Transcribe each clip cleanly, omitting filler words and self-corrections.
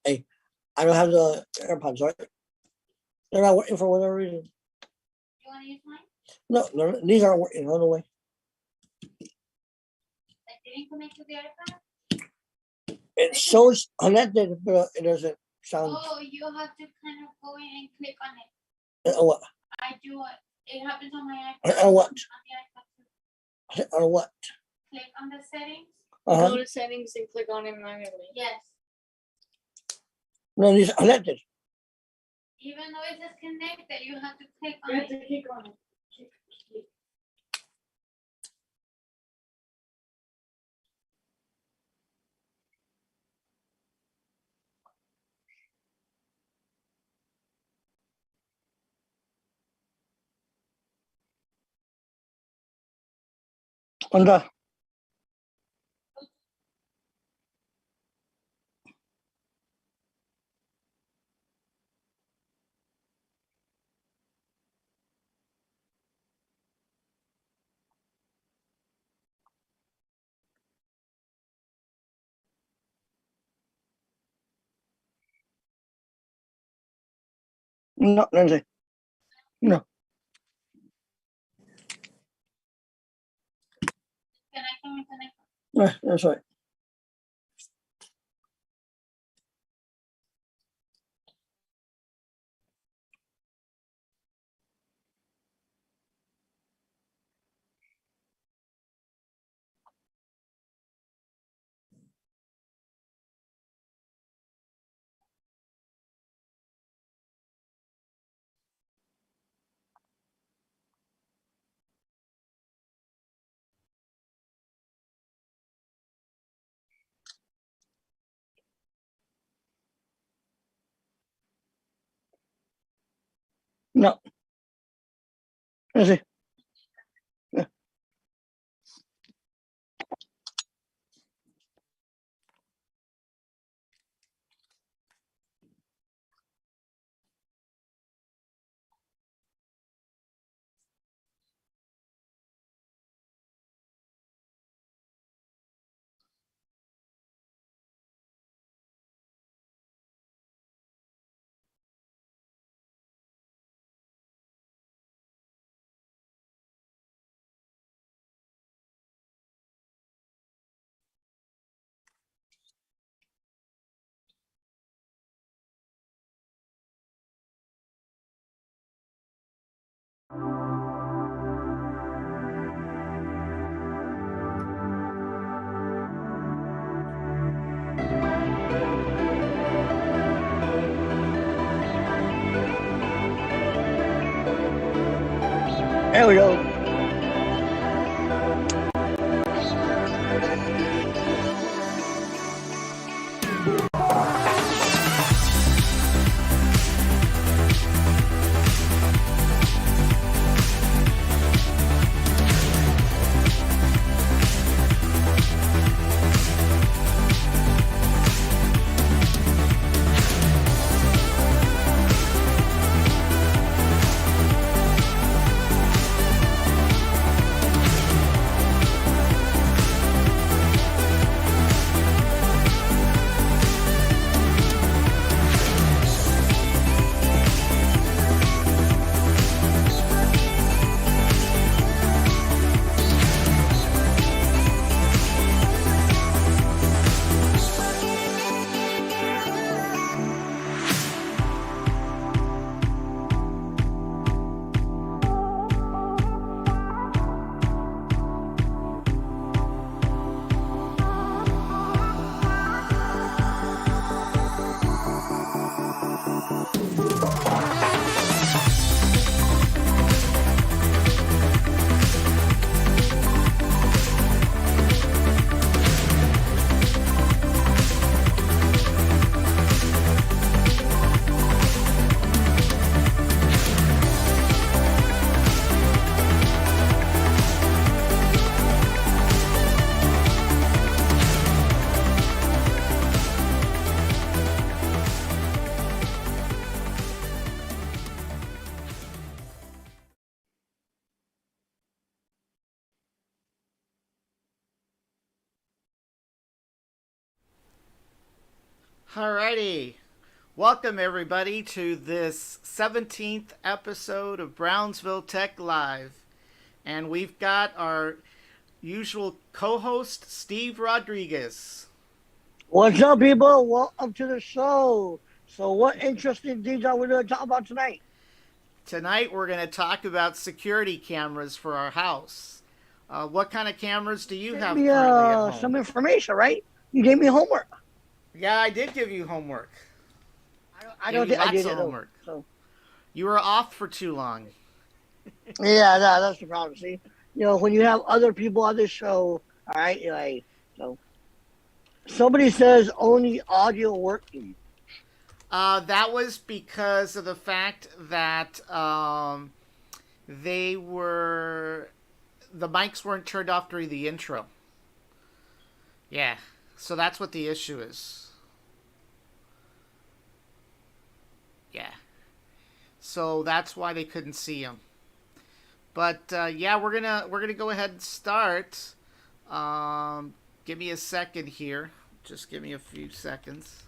Hey, I don't have the AirPods, right? They're not working for whatever reason. You want to use mine? No, these aren't working all the way. Like they didn't connect to the other part? It shows connected, but it doesn't sound. Oh, you have to kind of go in and click on it. What? I do it. It happens on my iPad. On what? On the iPad too. On what? Click on the settings. Uh-huh. Go to settings and click on it manually. Yes. No, these are connected. Even though it says connected, you have to click on You have it. to click on it. On the. No, Lindsay. No. Connect. That's right. No. Lindsay. Yeah. There we go. Alrighty. Welcome everybody to this 17th episode of Brownsville Tech Live. And we've got our usual co-host, Steve Rodriguez. What's up, people? Welcome to the show. So, what interesting things are we going to talk about tonight? Tonight we're going to talk about security cameras for our house. What kind of cameras do you have Give me currently at home? some information, right? You gave me homework. Yeah, I did give you homework. I don't think I did it. Homework. So, You were off for too long. yeah, that's the problem. See, when you have other people on this show, all right, you're like, so somebody says only audio working. That was because of the fact that the mics weren't turned off during the intro. Yeah, so that's what the issue is. Yeah, so that's why they couldn't see him. But yeah, we're gonna go ahead and start. Give me a second here. Just give me a few seconds.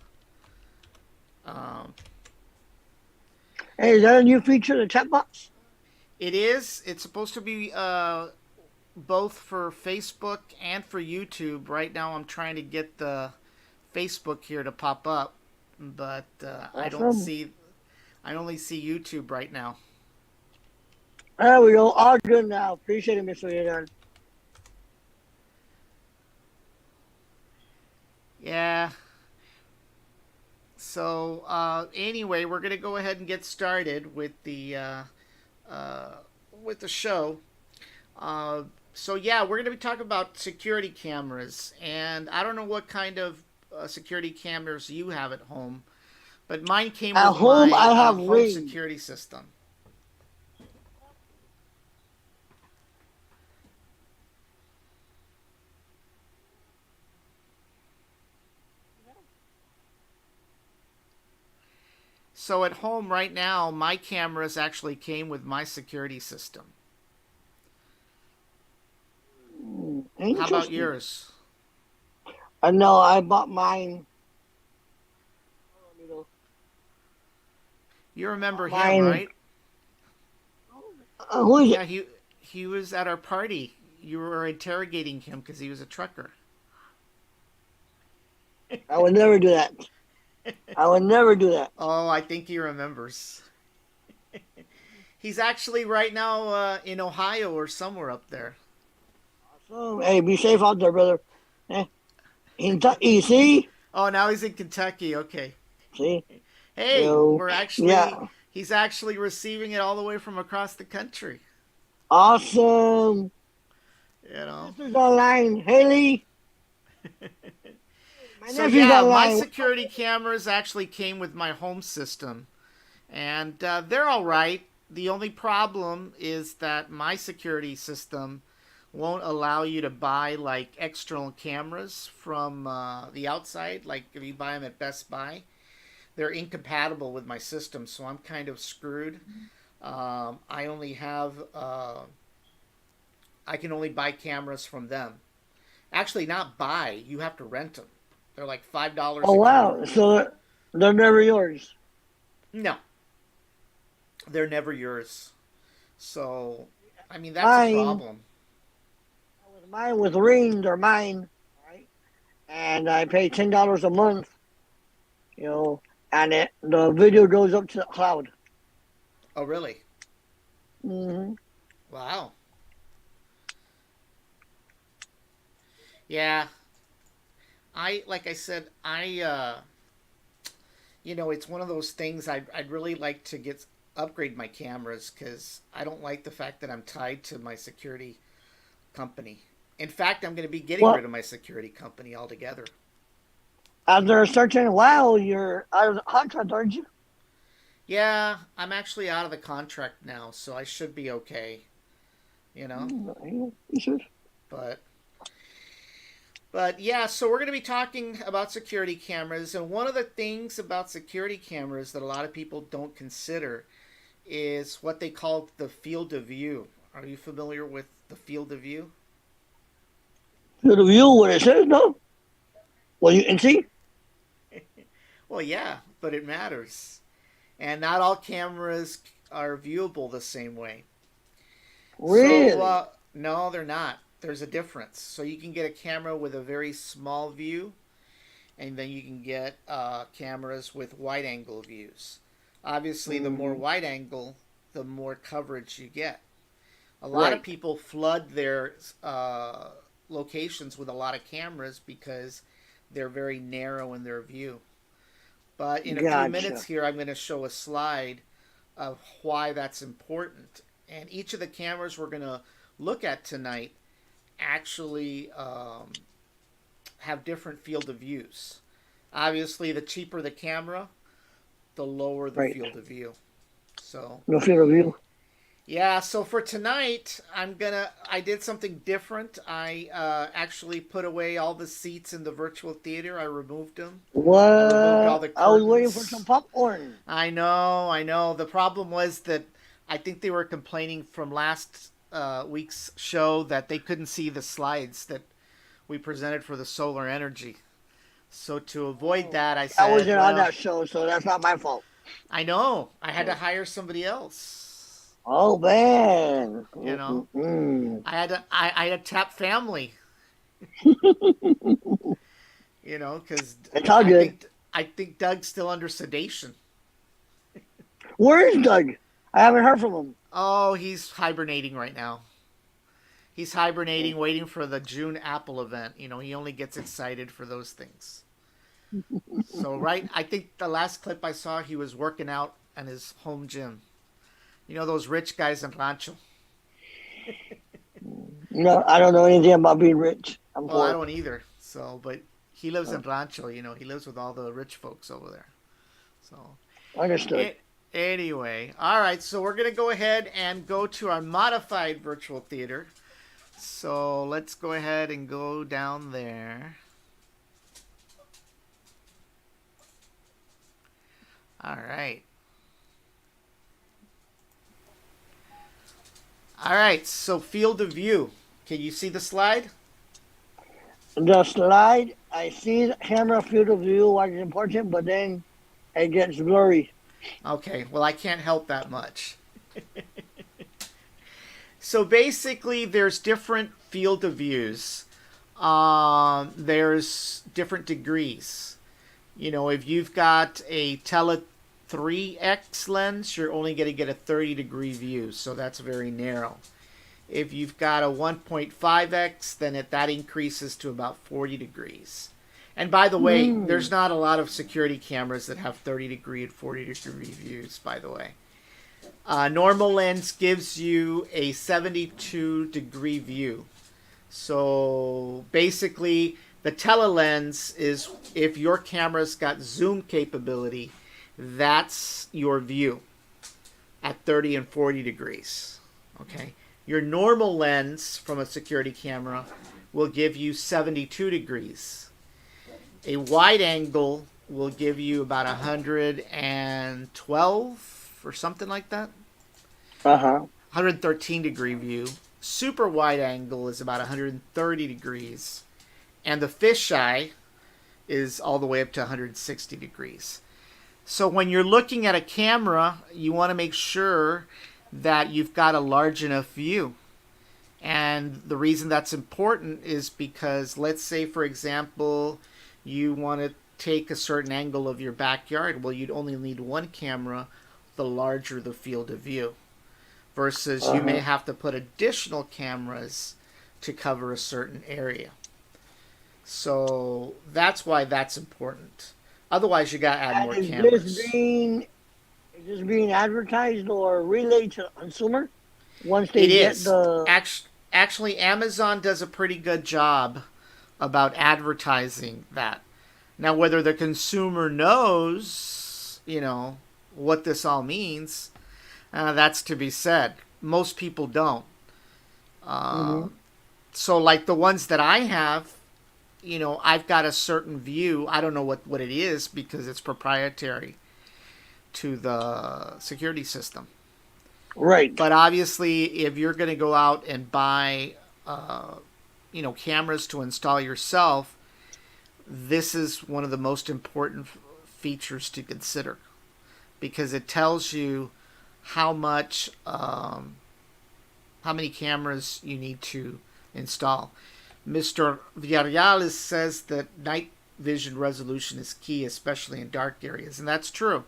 Hey, is that a new feature, the chat box? It is. It's supposed to be both for Facebook and for YouTube. Right now, I'm trying to get the Facebook here to pop up, but I don't see. I only see YouTube right now. There we go. All good now. Appreciate it, Mr. Leonard. Yeah. So anyway, we're gonna go ahead and get started with the show. So yeah, we're gonna be talking about security cameras, and I don't know what kind of security cameras you have at home, but mine came At with home, my I have home Ring. security system. So at home right now, my cameras actually came with my security system. How about yours? No, I bought mine. You remember Mine. him, right? Who is Yeah, it? he was at our party. You were interrogating him because he was a trucker. I would never do that. I would never do that. Oh, I think he remembers. He's actually right now in Ohio or somewhere up there. So, hey, be safe out there, brother. See? Oh, now he's in Kentucky. Okay. See? Hey, Yo. we're actually Yeah. he's actually receiving it all the way from across the country. Awesome. You know. Sister's online. Haley. My So nephew's yeah, my online. security cameras actually came with my home system, and they're all right. The only problem is that my security system won't allow you to buy like external cameras from the outside. Like if you buy them at Best Buy, they're incompatible with my system, so I'm kind of screwed. I only have I can only buy cameras from them. Actually, not buy. You have to rent them. They're like $5. Oh, wow. So they're never yours. No, they're never yours. So, I mean, that's Mine. a problem. Mine with Ring, they're mine. Right? And I pay $10 a month. And the video goes up to the cloud. Oh, really? Mm-hmm. Wow. Yeah. Like I said, it's one of those things I'd really like to upgrade my cameras because I don't like the fact that I'm tied to my security company. In fact, I'm going to be getting rid of my security company altogether. After a certain while, you're out of the contract, aren't you? Yeah, I'm actually out of the contract now, so I should be okay. You know? But yeah, so we're going to be talking about security cameras, and one of the things about security cameras that a lot of people don't consider is what they call the field of view. Are you familiar with the field of view? Field of view, what it says, no? Well, you can see? Well, yeah, but it matters. And not all cameras are viewable the same way. So, Really? no, they're not. There's a difference. So you can get a camera with a very small view, and then you can get cameras with wide angle views. Obviously, the more Mm, wide angle, the more coverage you get. A lot of right. people flood their locations with a lot of cameras because they're very narrow in their view. But in a few minutes Gotcha. here, I'm going to show a slide of why that's important. And each of the cameras we're going to look at tonight actually have different field of views. Obviously, the cheaper the camera, the lower the Right. field of view. So, No field of view. yeah, so for tonight, I did something different. I actually put away all the seats in the virtual theater. I removed them. I removed all What? the I was waiting for some curtains. popcorn. I know. The problem was that I think they were complaining from last week's show that they couldn't see the slides that we presented for the solar energy. So to avoid Oh, that, I I said, wasn't on well, that show, so that's not my fault. I know I had to Oh, hire somebody else. oh man. You know, Mm-mm-mm. I had to tap family. You know, because It's all good. I think Doug's still under sedation. Where is Doug? I haven't heard from him. Oh, he's hibernating right now. He's hibernating, waiting for the June Apple event. You know, he only gets excited for those things. So, right, I think the last clip I saw, he was working out in his home gym. You know, those rich guys in Rancho. No, I don't know anything about being rich. I'm Well, I poor. don't either. So, but he lives Uh, in Rancho. You know, he lives with all the rich folks over there. So, Understood. anyway, all right. So we're gonna go ahead and go to our modified virtual theater. So let's go ahead and go down there. All right. All right. So field of view. Can you see the slide? The slide, I see the camera field of view, what is important, but then it gets blurry. Okay. Well, I can't help that much. So basically, there's different field of views. There's different degrees. You know, if you've got a tele 3x lens, you're only going to get a 30-degree view, so that's very narrow. If you've got a 1.5x, then that increases to about 40 degrees. And by the way, Mm. there's not a lot of security cameras that have 30-degree and 40-degree views, by the way. Normal lens gives you a 72-degree view. So basically, the telelens is if your camera's got zoom capability, that's your view at 30 and 40 degrees. Okay. Your normal lens from a security camera will give you 72 degrees. A wide angle will give you about 112 or something like that. Uh-huh. 113-degree view. Super wide angle is about 130 degrees. And the fisheye is all the way up to 160 degrees. So when you're looking at a camera, you want to make sure that you've got a large enough view. And the reason that's important is because, let's say, for example, you want to take a certain angle of your backyard. Well, you'd only need one camera, the larger the field of view. Versus you may Uh-huh. have to put additional cameras to cover a certain area. So that's why that's important. Otherwise, you got to add And more cameras. is this being advertised or relayed to the consumer once they It get is. the Actually, Amazon does a pretty good job about advertising that. Now, whether the consumer knows, you know, what this all means, that's to be said. Most people don't. Uh, Mhm. so, like the ones that I have, you know, I've got a certain view. I don't know what it is because it's proprietary to the security system. Right. But obviously, if you're going to go out and buy, uh, you know, cameras to install yourself, this is one of the most important features to consider because it tells you how much, how many cameras you need to install. Mr. Villarreal says that night vision resolution is key, especially in dark areas, and that's true.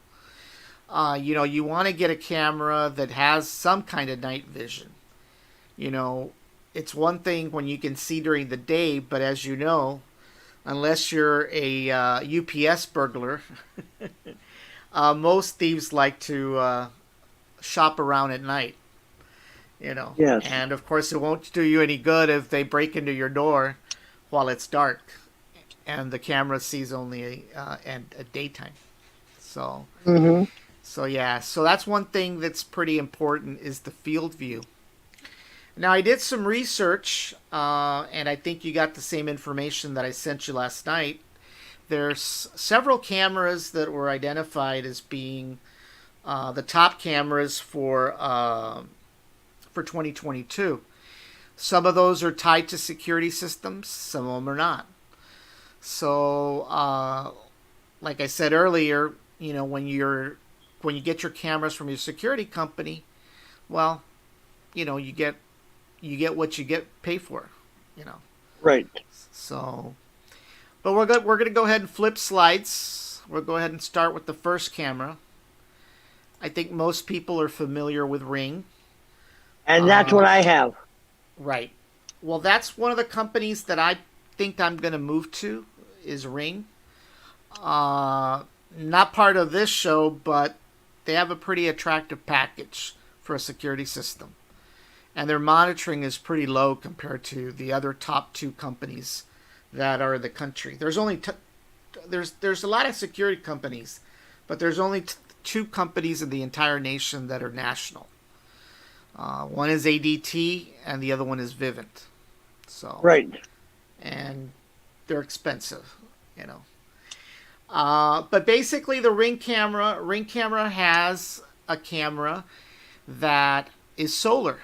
You want to get a camera that has some kind of night vision. It's one thing when you can see during the day, but as you know, unless you're a UPS burglar, most thieves like to shop around at night. Yes. And of course, it won't do you any good if they break into your door while it's dark, and the camera sees only a daytime. So, Mm-hmm. so that's one thing that's pretty important is the field view. Now, I did some research, and I think you got the same information that I sent you last night. There's several cameras that were identified as being the top cameras for 2022. Some of those are tied to security systems, some of them are not. So, like I said earlier, when you get your cameras from your security company, well, you get what you pay for, Right. So, but we're going to go ahead and flip slides. We'll go ahead and start with the first camera. I think most people are familiar with Ring. And that's what I have. Right. Well, that's one of the companies that I think I'm going to move to is Ring. Not part of this show, but they have a pretty attractive package for a security system. And their monitoring is pretty low compared to the other top two companies that are in the country. There's only there's a lot of security companies, but there's only two companies in the entire nation that are national. One is ADT and the other one is Vivint. So Right. And they're expensive, But basically, the Ring camera has a camera that is solar.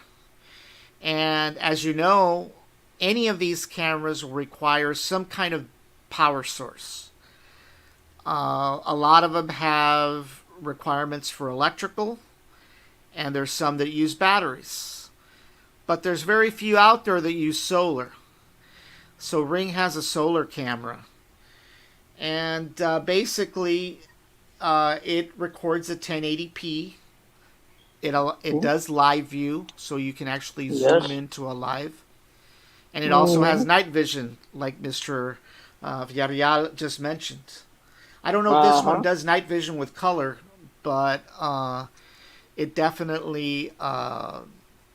And as you know, any of these cameras will require some kind of power source. A lot of them have requirements for electrical, and there's some that use batteries. But there's very few out there that use solar. So Ring has a solar camera. And basically, it records at 1080p. It does live view, so you can actually zoom into a live. And it also has night vision, like Mr. Villarreal just mentioned. I don't know if this one does night vision with color, but it definitely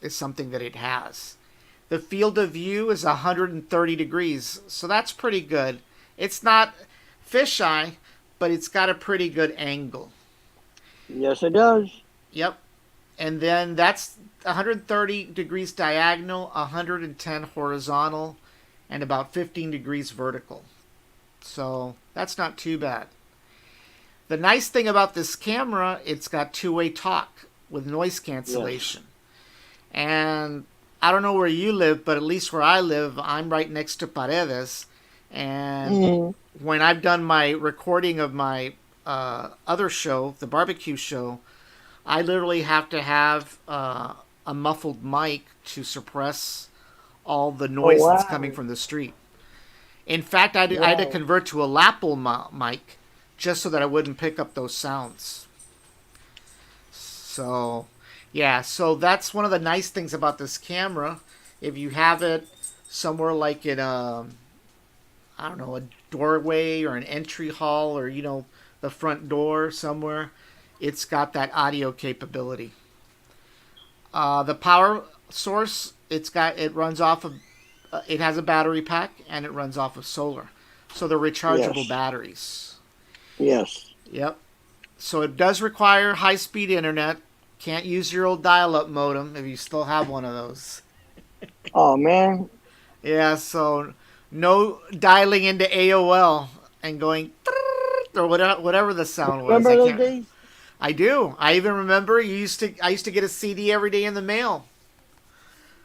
is something that it has. The field of view is 130 degrees, so that's pretty good. It's not fisheye, but it's got a pretty good angle. Yes, it does. Yep. And then that's 130 degrees diagonal, 110 horizontal, and about 15 degrees vertical. So that's not too bad. The nice thing about this camera, it's got two-way talk with noise cancellation. Yes. And I don't know where you live, but at least where I live, I'm right next to Paredes. And when I've done my recording of my other show, the barbecue show, I literally have to have a muffled mic to suppress all the noise that's coming from the street. In fact, I had to convert to a lapel mic just so that I wouldn't pick up those sounds. So, so that's one of the nice things about this camera. If you have it somewhere like in a doorway or an entry hall or, the front door somewhere, it's got that audio capability. The power source, it runs off of, it has a battery pack and it runs off of solar. So they're rechargeable batteries. Yes. Yep. So it does require high-speed internet. Can't use your old dial-up modem if you still have one of those. Oh, man. Yeah, so no dialing into AOL and going or whatever the sound was. Remember those days? I do. I even remember I used to get a CD every day in the mail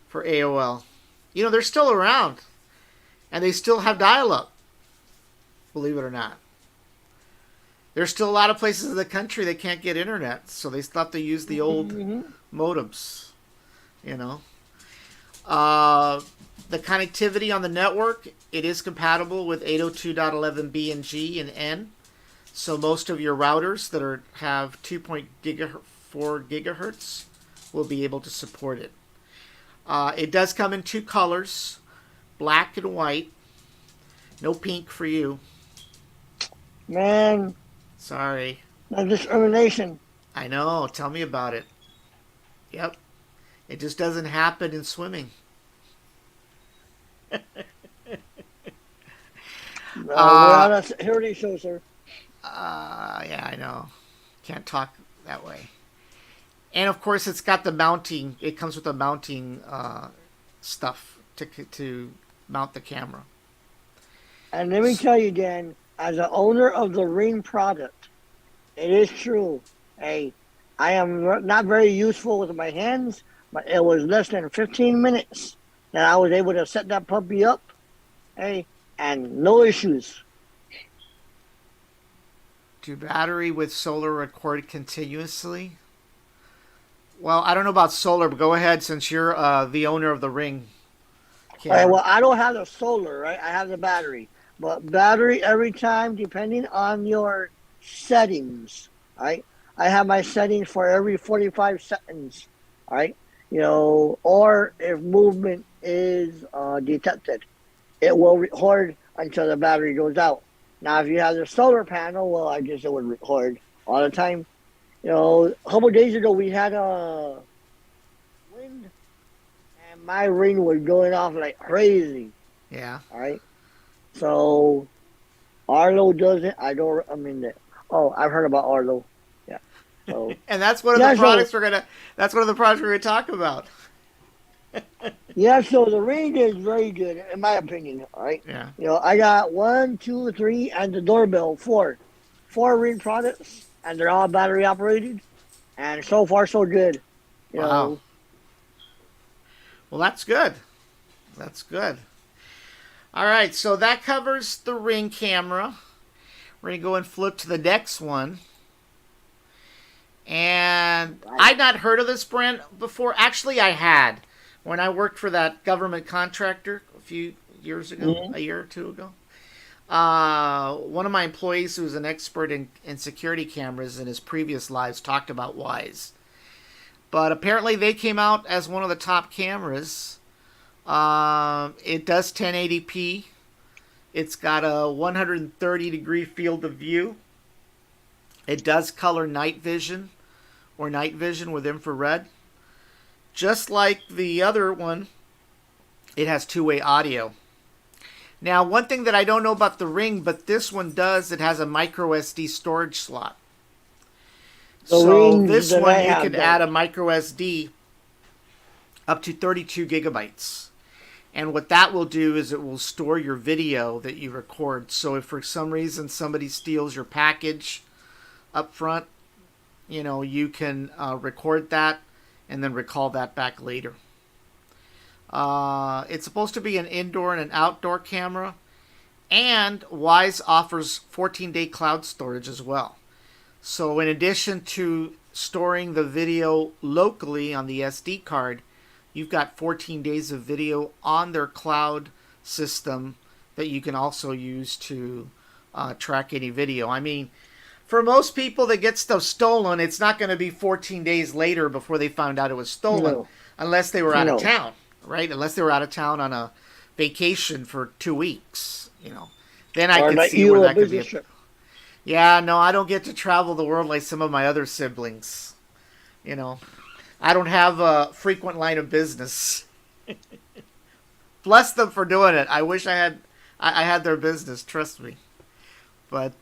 for AOL. They're still around. And they still have dial-up. Believe it or not. there's still a lot of places in the country that can't get internet, so they still have to use the old modems. You know, the connectivity on the network, it is compatible with 802.11b and G and N. So most of your routers that have 2.4 gigahertz will be able to support it. It does come in two colors, black and white. No pink for you. Man, Sorry. that's discrimination. I know. Tell me about it. Yep. It just doesn't happen in swimming. No, we're on a security show, sir. Yeah, I know. Can't talk that way. And of course, it's got the mounting. It comes with the mounting stuff to mount the camera. And let me tell you, Dan, as an owner of the Ring product, it is true. Hey, I am not very useful with my hands, but it was less than 15 minutes that I was able to set that puppy up. Hey, and no issues. Do battery with solar record continuously? Well, I don't know about solar, but go ahead since you're the owner of the Ring camera. All right, well, I don't have the solar, right? I have the battery. But battery every time, depending on your settings, right? I have my settings for every 45 seconds, right? You know, or if movement is detected, it will record until the battery goes out. Now, if you have the solar panel, well, I guess it would record all the time. You know, a couple days ago, we had a wind, and my Ring was going off like crazy. Yeah. All right. So, Arlo does it. I don't. I mean, oh, I've heard about Arlo. Yeah. So, And that's one of Yeah, the so- products we're gonna. That's one of the products we're gonna talk about. yeah. So the Ring is very good, in my opinion. All right. Yeah. You know, I got 1, 2, 3, and the Doorbell, 4 Ring products, and they're all battery operated, and so far so good. You Wow. know, Well, that's good. That's good. All right, so that covers the Ring camera. We're going to go and flip to the next one. And I'd not heard of this brand before. Actually, I had. When I worked for that government contractor a few years ago, a year or two ago. One of my employees who was an expert in security cameras in his previous lives talked about Wise. But apparently they came out as one of the top cameras. It does 1080p. It's got a 130 degree field of view. It does color night vision or night vision with infrared. Just like the other one, it has two-way audio. Now, one thing that I don't know about the Ring, but this one does, it has a micro SD storage slot. The So Ring this that one, I you have can does. add a micro SD up to 32 gigabytes. And what that will do is it will store your video that you record. So if for some reason somebody steals your package up front, you know, you can record that and then recall that back later. It's supposed to be an indoor and an outdoor camera. And Wise offers 14-day cloud storage as well. So in addition to storing the video locally on the SD card, you've got 14 days of video on their cloud system that you can also use to track any video. I mean, for most people that get stuff stolen, it's not going to be 14 days later before they found out it was stolen, No. unless they were out No. of town, right? Unless they were out of town on a vacation for 2 weeks, you know. Then I or could like see you where a that could be. business trip. Yeah, no, I don't get to travel the world like some of my other siblings. You know, I don't have a frequent line of business. Bless them for doing it. I wish I had their business. Trust me. But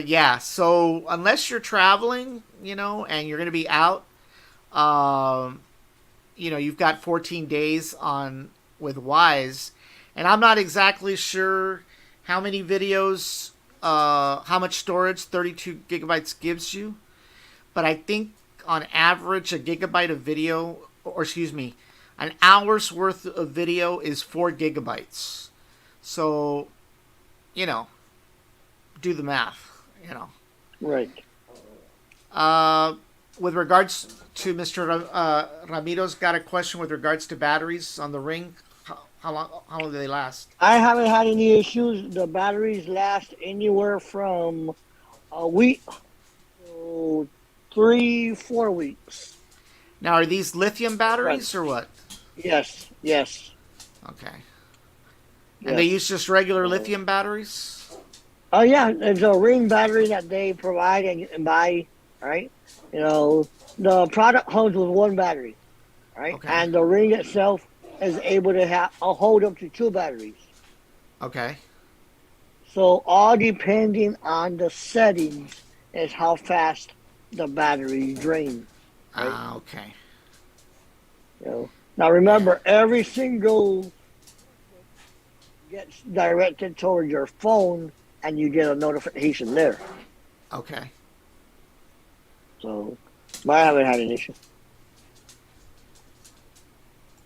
yeah. So unless you're traveling, you know, and you're going to be out, you know, you've got 14 days on with Wise, and I'm not exactly sure how many videos, how much storage 32 gigabytes gives you, but I think on average a gigabyte of video, or excuse me, an hour's worth of video is 4 gigabytes. So, you know, do the math, you know. Right. With regards to Mr. Ramiro's got a question with regards to batteries on the Ring. How long do they last? I haven't had any issues. The batteries last anywhere from a week to 3, 4 weeks. Now, are these lithium Right. batteries or what? Yes. Yes. Okay. And they Yes. use just regular lithium batteries? Oh yeah, it's a Ring battery that they provide and buy. Right. You know, the product comes with one battery. Right, Okay. and the Ring itself is able to have a hold up to 2 batteries. Okay. So all depending on the settings is how fast the battery drains, right? Okay. You know. Now Yeah. remember, every single gets directed toward your phone, and you get a notification there. Okay. So, but I haven't had an issue.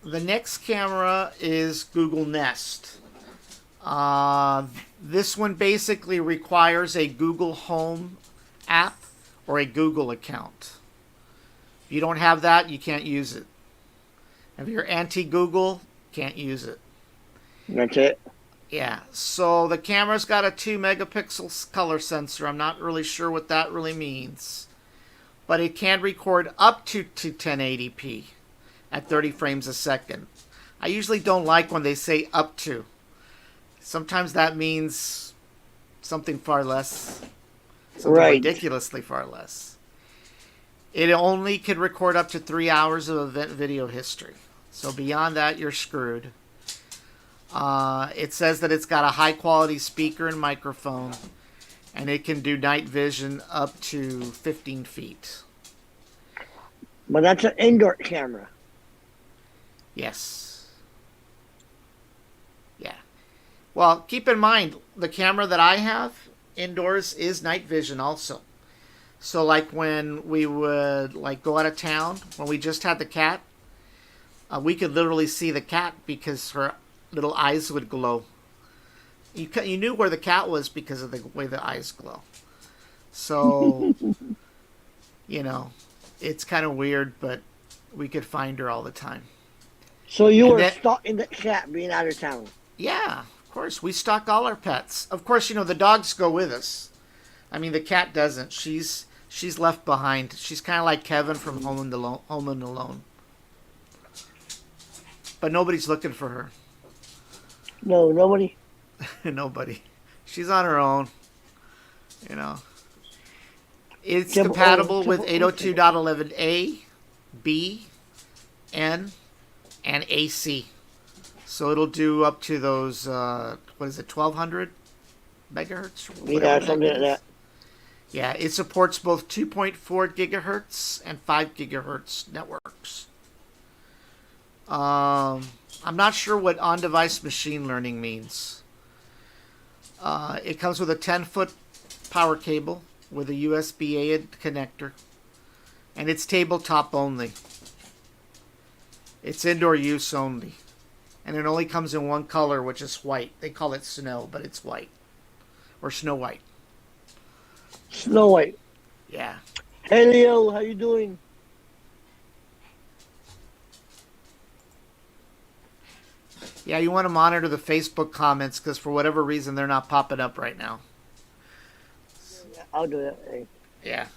The next camera is Google Nest. This one basically requires a Google Home app or a Google account. If you don't have that, you can't use it. If you're anti-Google, can't use it. That's it. Yeah, so the camera's got a 2 megapixel color sensor. I'm not really sure what that really means. But it can record up to 1080p at 30 frames a second. I usually don't like when they say up to. Sometimes that means something far less, something Right. ridiculously far less. It only can record up to 3 hours of event video history. So beyond that, you're screwed. It says that it's got a high quality speaker and microphone, and it can do night vision up to 15 feet. But that's an indoor camera. Yes. Yeah. Well, keep in mind, the camera that I have indoors is night vision also. So like when we would like go out of town, when we just had the cat, we could literally see the cat because her little eyes would glow. You knew where the cat was because of the way the eyes glow. So, you know, it's kind of weird, but we could find her all the time. So you And were then, stalking the cat being out of town. yeah, of course, we stock all our pets. Of course, you know, the dogs go with us. I mean, the cat doesn't. She's left behind. She's kind of like Kevin from Home and Alone. But nobody's looking for her. No, nobody. Nobody. She's on her own. You know. It's Triple- compatible with triple- 802.11a, B, N, and AC. So it'll do up to those, what is it, 1200 megahertz? Yeah, something like that. Yeah, it supports both 2.4 gigahertz and 5 gigahertz networks. I'm not sure what on-device machine learning means. It comes with a 10-foot power cable with a USB-A connector, and it's tabletop only. It's indoor use only, and it only comes in one color, which is white. They call it snow, but it's white, or Snow White. Snow White. Yeah. Hey Leo, how you doing? Yeah, you want to monitor the Facebook comments because for whatever reason they're not popping up right now. I'll do that. Hey. Yeah.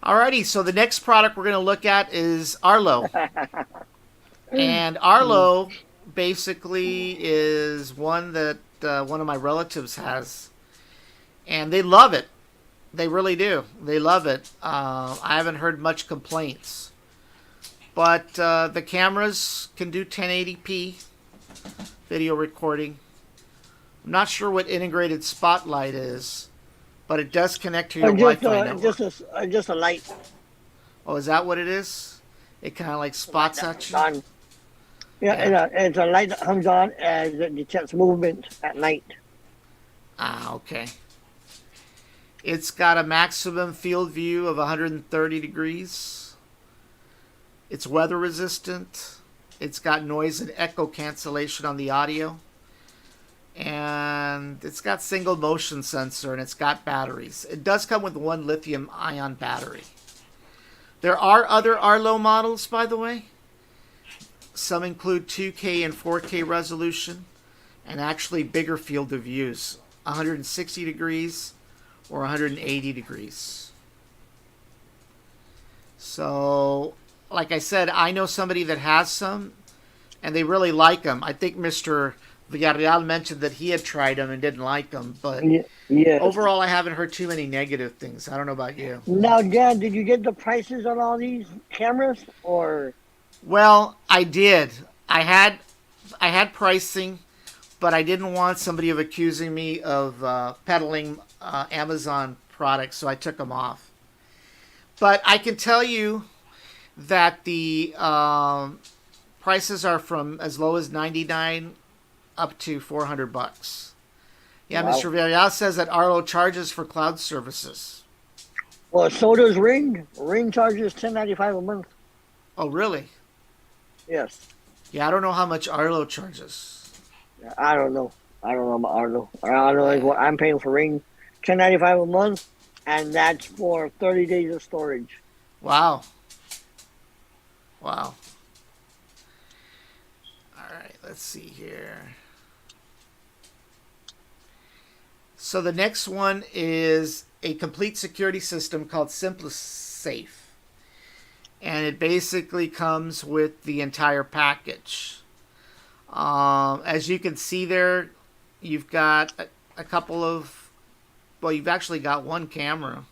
Alrighty, so the next product we're going to look at is Arlo. And Arlo basically is one that one of my relatives has. And they love it. They really do. They love it. I haven't heard much complaints. But the cameras can do 1080p video recording. I'm not sure what integrated spotlight is, but it does connect to your Wi-Fi network. Just a light. Oh, is that what it is? It kind of like spots at you? On. Yeah, it's a light that comes on as it detects movement at night. Ah, okay. It's got a maximum field view of 130 degrees. It's weather resistant. It's got noise and echo cancellation on the audio. And and it's got single motion sensor, and it's got batteries. It does come with one lithium ion battery. There are other Arlo models, by the way. Some include 2K and 4K resolution, and actually bigger field of views, 160 degrees or 180 degrees. So, like I said, I know somebody that has some, and they really like them. I think Mr. Villarreal mentioned that he had tried them and didn't like them, but Yes. overall I haven't heard too many negative things. I don't know about you. Now, Dan, did you get the prices on all these cameras, or? Well, I did. I had pricing, but I didn't want somebody of accusing me of peddling Amazon products, so I took them off. But I can tell you that the prices are from as low as $99 up to $400. Yeah, Wow. Mr. Villarreal says that Arlo charges for cloud services. Well, so does Ring. Ring charges $10.95 a month. Oh, really? Yes. Yeah, I don't know how much Arlo charges. I don't know. I don't know about Arlo. I don't know like what I'm paying for Ring, $10.95 a month, and that's for 30 days of storage. Wow. Wow. All right, let's see here. So the next one is a complete security system called SimpliSafe. And it basically comes with the entire package. As you can see there, you've got a couple of, well, you've actually got one camera.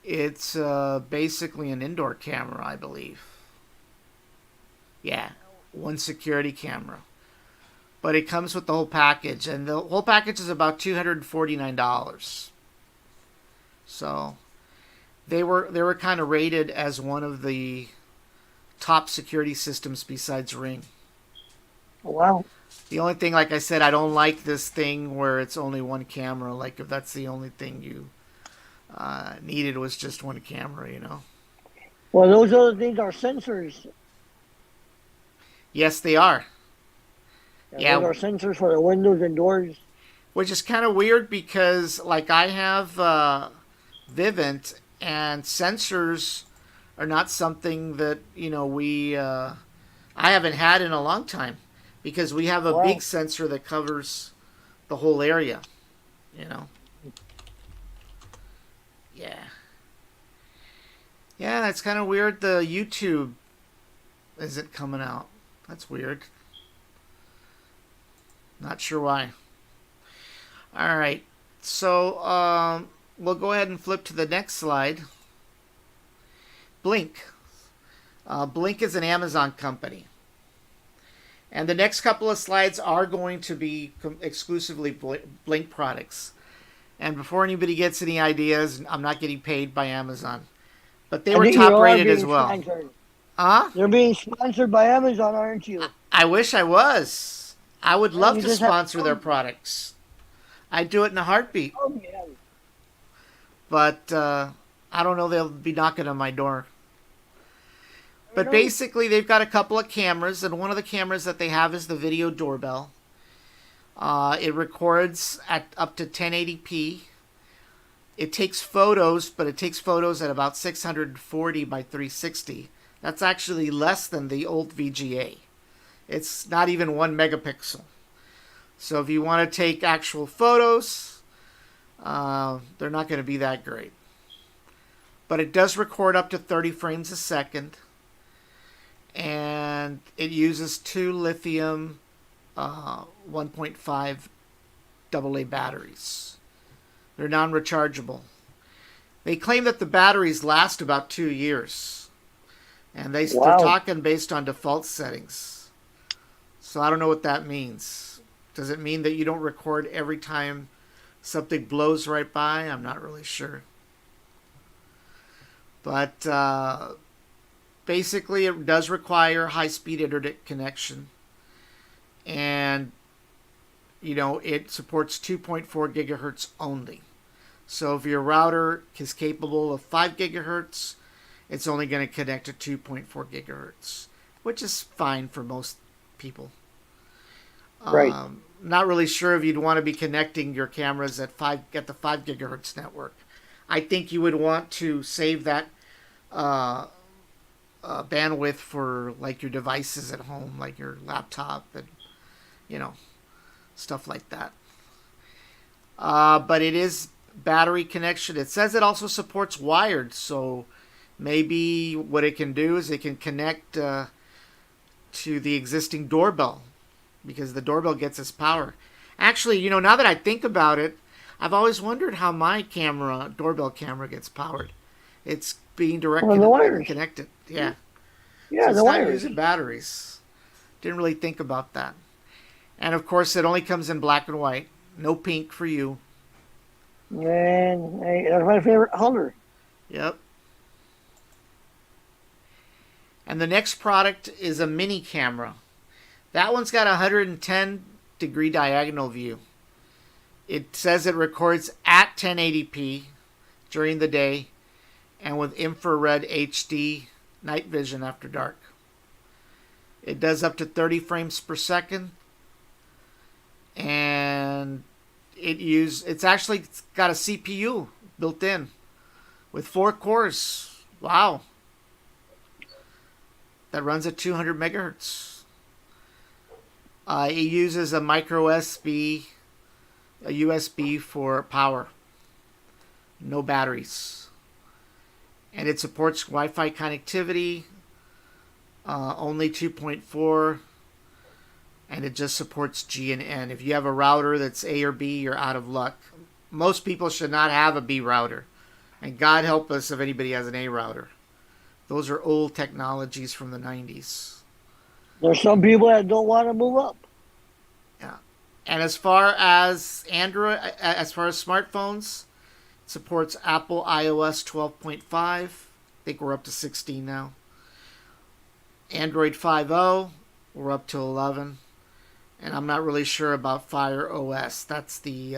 It's basically an indoor camera, I believe. Yeah, one security camera. But it comes with the whole package, and the whole package is about $249. So they were kind of rated as one of the top security systems besides Ring. Wow. The only thing, like I said, I don't like this thing where it's only one camera. Like if that's the only thing you needed was just one camera, you know. Well, those other things are sensors. Yes, they are. Yeah. Those are sensors for the windows and doors. Which is kind of weird because, like, I have Vivint, and sensors are not something that, you know, I haven't had in a long time, because we have a big sensor that covers the whole area, you know. Yeah. Yeah, it's kind of weird the YouTube isn't coming out. That's weird. Not sure why. All right. So we'll go ahead and flip to the next slide. Blink. Blink is an Amazon company. And the next couple of slides are going to be exclusively Blink products. And before anybody gets any ideas, I'm not getting paid by Amazon. But they were top rated as well. Sponsored. Huh? You're being sponsored by Amazon, aren't you? I wish I was. I would love You to just have sponsor to- their products. I'd do it in a heartbeat. Oh, yeah. But I don't know, they'll be knocking on my door. But know. basically, they've got a couple of cameras, and one of the cameras that they have is the video doorbell. It records at up to 1080p. It takes photos, but it takes photos at about 640 by 360. That's actually less than the old VGA. It's not even 1 megapixel. So if you want to take actual photos, they're not going to be that great. But it does record up to 30 frames a second. And it uses 2 lithium 1.5 AA batteries. They're non-rechargeable. They claim that the batteries last about 2 years. And they're talking based on default settings. So I don't know what that means. Does it mean that you don't record every time something blows right by? I'm not really sure. But basically it does require high-speed internet connection. And, you know, it supports 2.4 gigahertz only. So if your router is capable of 5 gigahertz, it's only going to connect to 2.4 gigahertz, which is fine for most people. Right. Not really sure if you'd want to be connecting your cameras at the 5 gigahertz network. I think you would want to save that uh, bandwidth for like your devices at home, like your laptop and you know stuff like that. But it is battery connection. It says it also supports wired, so maybe what it can do is it can connect to the existing doorbell because the doorbell gets its power. Actually, now that I think about it, I've always wondered how my doorbell camera gets powered. It's being Well, the wires. connected. Yeah. So Yeah, it's the not wires. using batteries. Didn't really think about that. And of course, it only comes in black and white. No pink for you. And hey, that's my favorite color. Yep. And the next product is a mini camera. That one's got a 110-degree diagonal view. It says it records at 1080p during the day and with infrared HD night vision after dark. It does up to 30 frames per second. And it's actually got a CPU built in with 4 cores. Wow. That runs at 200 megahertz. It uses a micro USB, a USB for power. No batteries. And it supports Wi-Fi connectivity, only 2.4, and it just supports G and N. If you have a router that's A or B, you're out of luck. Most people should not have a B router. And God help us if anybody has an A router. Those are old technologies from the 90s. There's some people that don't want to move up. Yeah. And as far as smartphones, it supports Apple iOS 12.5. I think we're up to 16 now. Android 5.0, we're up to 11. And I'm not really sure about Fire OS. That's the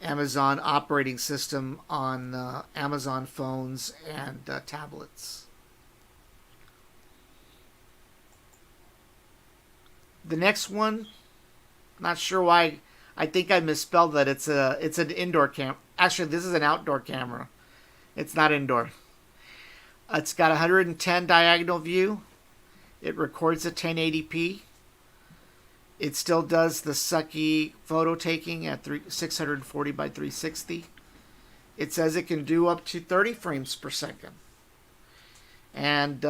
Amazon operating system on Amazon phones and tablets. The next one, not sure why. I think I misspelled that. It's an indoor cam. Actually, this is an outdoor camera. It's not indoor. It's got 110 diagonal view. It records at 1080p. It still does the sucky photo taking at 640 by 360. It says it can do up to 30 frames per second. And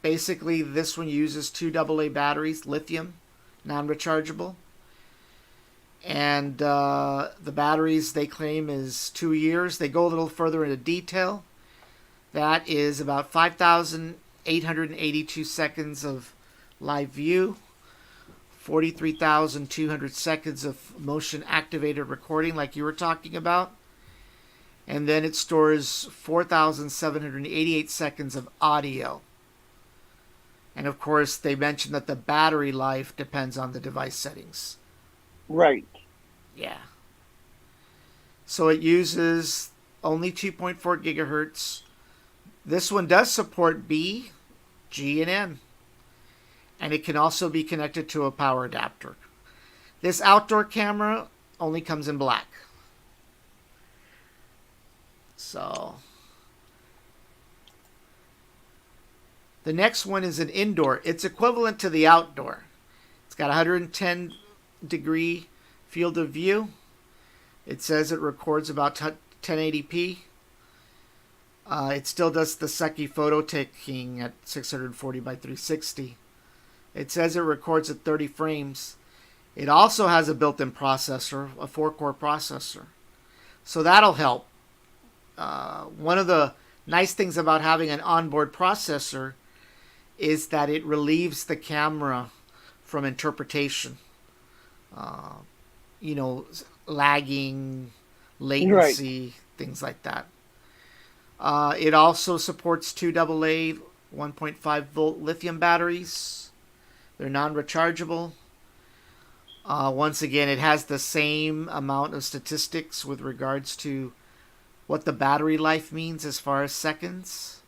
basically, this one uses 2 AA batteries, lithium, non-rechargeable. And the batteries they claim is 2 years. They go a little further into detail. That is about 5,882 seconds of live view, 43,200 seconds of motion activated recording like you were talking about. And then it stores 4,788 seconds of audio. And of course, they mentioned that the battery life depends on the device settings. Right. Yeah. So it uses only 2.4 gigahertz. This one does support B, G, and N. And it can also be connected to a power adapter. This outdoor camera only comes in black. So the next one is an indoor. It's equivalent to the outdoor. It's got 110 degree field of view. It says it records about 1080p. It still does the sucky photo taking at 640 by 360. It says it records at 30 frames. It also has a built-in processor, a 4-core processor. So that'll help. One of the nice things about having an onboard processor is that it relieves the camera from interpretation. Lagging, latency, right. Things like that. It also supports 2 AA 1.5 volt lithium batteries. They're non-rechargeable. Once again, it has the same amount of statistics with regards to what the battery life means as far as seconds.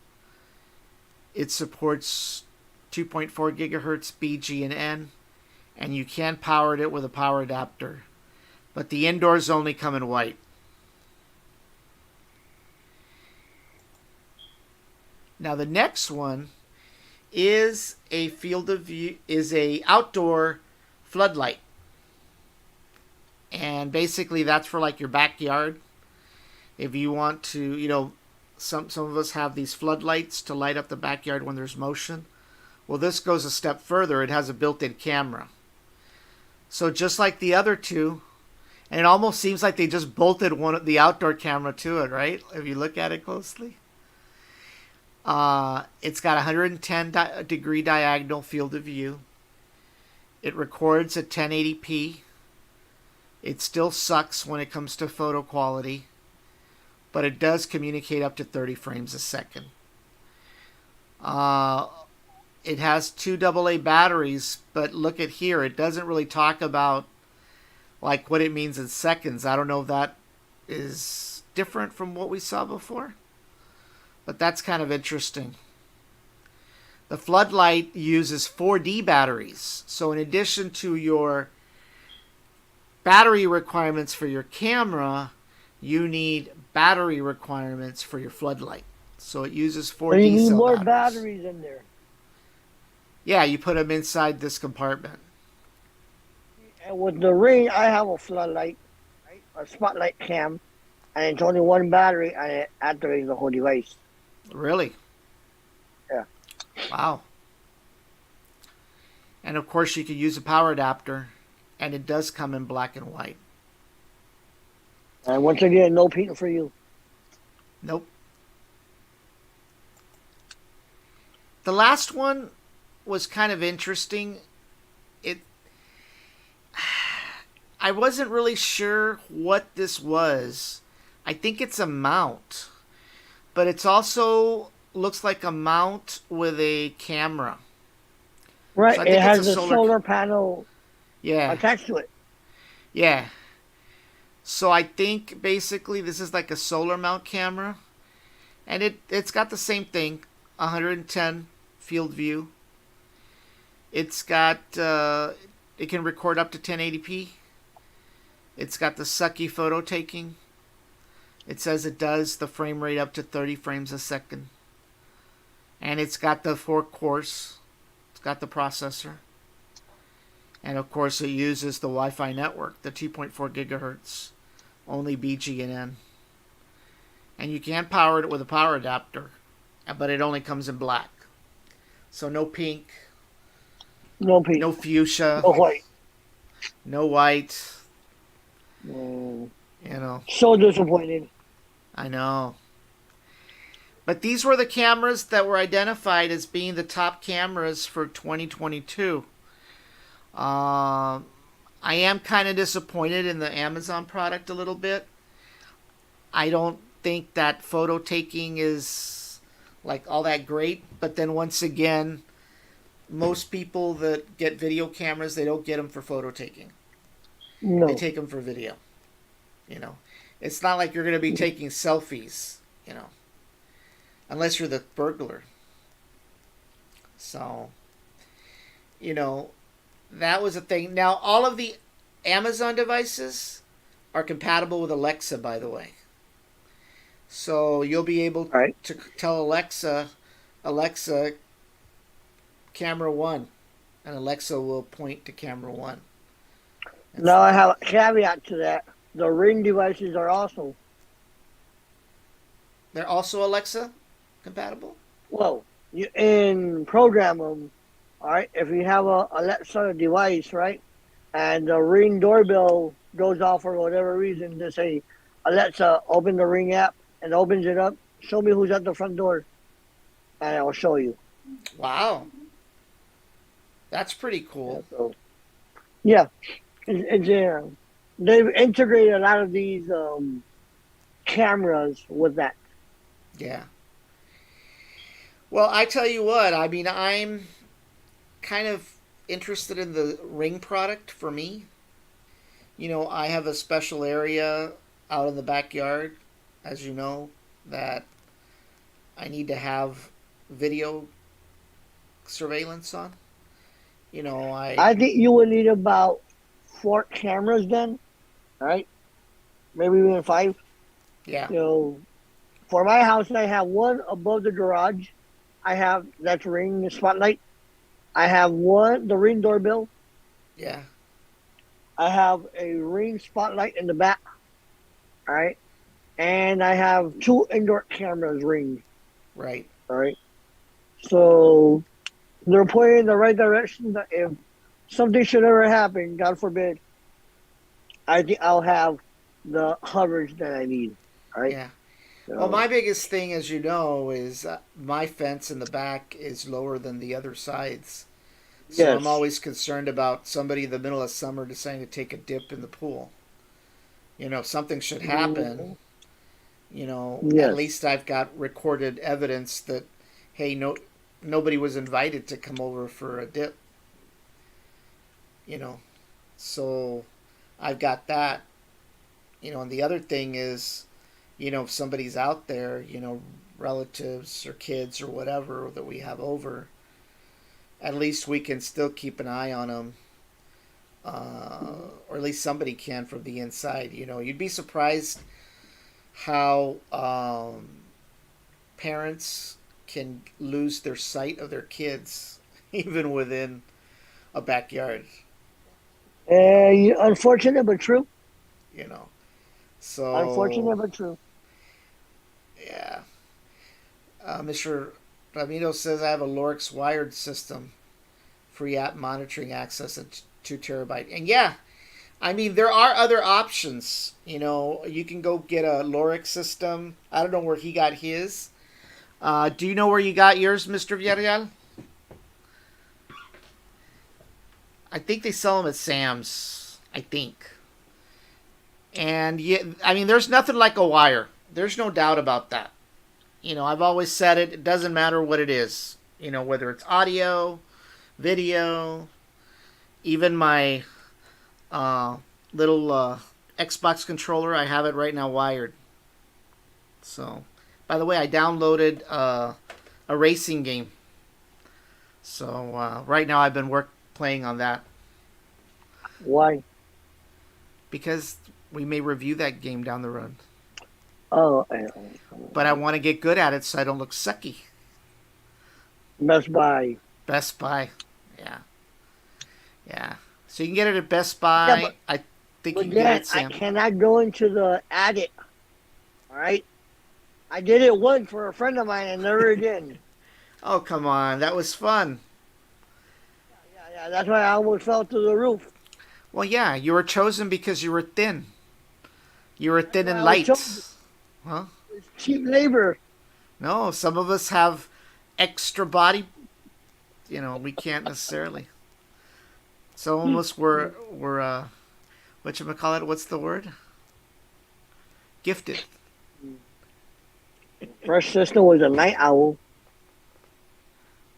It supports 2.4 gigahertz B, G, and N, and you can power it with a power adapter. But the indoors only come in white. Now the next one is a field of view, is a outdoor floodlight. And basically that's for like your backyard. If you want to, some of us have these floodlights to light up the backyard when there's motion. Well, this goes a step further. It has a built-in camera. So just like the other two, and it almost seems like they just bolted the outdoor camera to it, right? If you look at it closely. It's got 110 degree diagonal field of view. It records at 1080p. It still sucks when it comes to photo quality, but it does communicate up to 30 frames a second. It has 2 AA batteries, but look at here. It doesn't really talk about like what it means in seconds. I don't know if that is different from what we saw before, but that's kind of interesting. The floodlight uses 4D batteries. So in addition to your battery requirements for your camera, you need battery requirements for your floodlight. So it uses 4D So you need cell more batteries. in there. Yeah, you put them inside this compartment. And with the Ring, I have a floodlight, right? A spotlight cam, and it's only one battery, and it activates the whole device. Really? Yeah. Wow. And of course you could use a power adapter, and it does come in black and white. And once again, no pink for you. Nope. The last one was kind of interesting. I wasn't really sure what this was. I think it's a mount, but it's also looks like a mount with a camera. Right, So it has a solar panel attached to it. Yeah. So I think basically this is like a solar mount camera. And it's got the same thing, 110 field view. It's got, it can record up to 1080p. It's got the sucky photo taking. It says it does the frame rate up to 30 frames a second. And it's got the 4 cores. It's got the processor. And of course it uses the Wi-Fi network, the 2.4 gigahertz, only BGN. And you can power it with a power adapter, but it only comes in black. So no pink. No pink. No fuchsia. No white. No white. Mm. You know. So disappointed. I know. But these were the cameras that were identified as being the top cameras for 2022. I am kind of disappointed in the Amazon product a little bit. I don't think that photo taking is like all that great. But then once again, most people that get video cameras, they don't get them for photo taking. No. They take them for video. It's not like you're going to be taking selfies, unless you're the burglar. So, that was a thing. Now, all of the Amazon devices are compatible with Alexa, by the way. So you'll be able to tell Alexa, camera 1, and Alexa will point to camera 1. Now I have a caveat to that. The Ring devices are also. They're also Alexa compatible? Well, you in program them, all right? If you have a Alexa device, right, and the Ring doorbell goes off for whatever reason, to say, Alexa, open the Ring app, and opens it up, show me who's at the front door, and I'll show you. Wow. That's pretty cool. Yeah. They've integrated a lot of these cameras with that. Yeah. Well, I tell you what, I'm kind of interested in the Ring product for me. I have a special area out in the backyard, as you know, that I need to have video surveillance on. You know, I think you would need about 4 cameras then, right? Maybe even 5. yeah, So for my house, I have one above the garage. I have that's Ring spotlight. I have one the Ring doorbell. yeah, I have a Ring spotlight in the back. All right, and I have 2 indoor cameras Ring. right. All right, so they're pointing in the right direction. That if something should ever happen, God forbid, I think I'll have the coverage that I need. All right, Yeah. Well, so my biggest thing, as you know, is my fence in the back is lower than the other sides. So I'm yes, always concerned about somebody in the middle of summer deciding to take a dip in the pool. You know, if something should happen, mm, at yes. least I've got recorded evidence that, hey, nobody was invited to come over for a dip. You know, so I've got that. And the other thing is, if somebody's out there, relatives or kids or whatever that we have over, at least we can still keep an eye on them, or at least somebody can from the inside. You'd be surprised how parents can lose their sight of their kids, even within a backyard. Unfortunate but true. You know, so Unfortunate but true. yeah. Mr. Ramiro says I have a Lorix wired system, free app monitoring access at 2 terabyte. And yeah, I mean there are other options. You can go get a Lorix system. I don't know where he got his. Do you know where you got yours, Mr. Villarreal? I think they sell them at Sam's. I think. And yeah, I mean, there's nothing like a wire. There's no doubt about that. I've always said it. It doesn't matter what it is. Whether it's audio, video, even my little Xbox controller. I have it right now wired. So, by the way, I downloaded a racing game. So right now I've been playing on that Why? because we may review that game down the road. Oh, But I want to get good at it so I don't look sucky. Best Buy. Best Buy. Yeah. Yeah. So you can get it at Best Yeah, Buy. I think you but can get it then at I Sam. cannot go into the edit. All right. I did it once for a friend of mine and never again. Oh, come on. That was fun. Yeah. That's why I almost fell through the roof. Well, yeah. You were chosen because you were thin. You were That's thin why and I was light. chosen. Huh? It's cheap labor. No, some of us have extra body. We can't necessarily. Some of us were whatchamacallit, what's the word? Gifted. First sister was a night owl.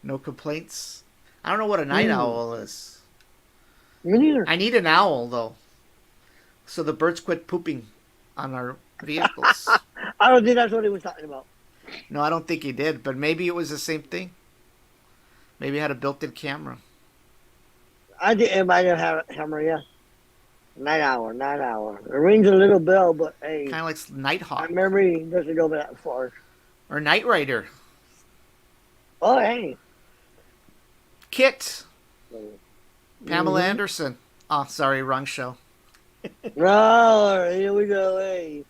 No complaints. I don't know what a night owl is. Me neither. I need an owl though, so the birds quit pooping on our vehicles. I don't think that's what he was talking about. No, I don't think he did, but maybe it was the same thing. Maybe it had a built-in camera. I think it might have had a camera, yeah. Night owl. It rings a little bell, but hey, Kind of like my Nighthawk memory doesn't go that far. or Night Rider. Oh, hey. Kit. Pamela Mhm. Anderson. Oh, sorry, wrong show. Oh, here we go. Hey.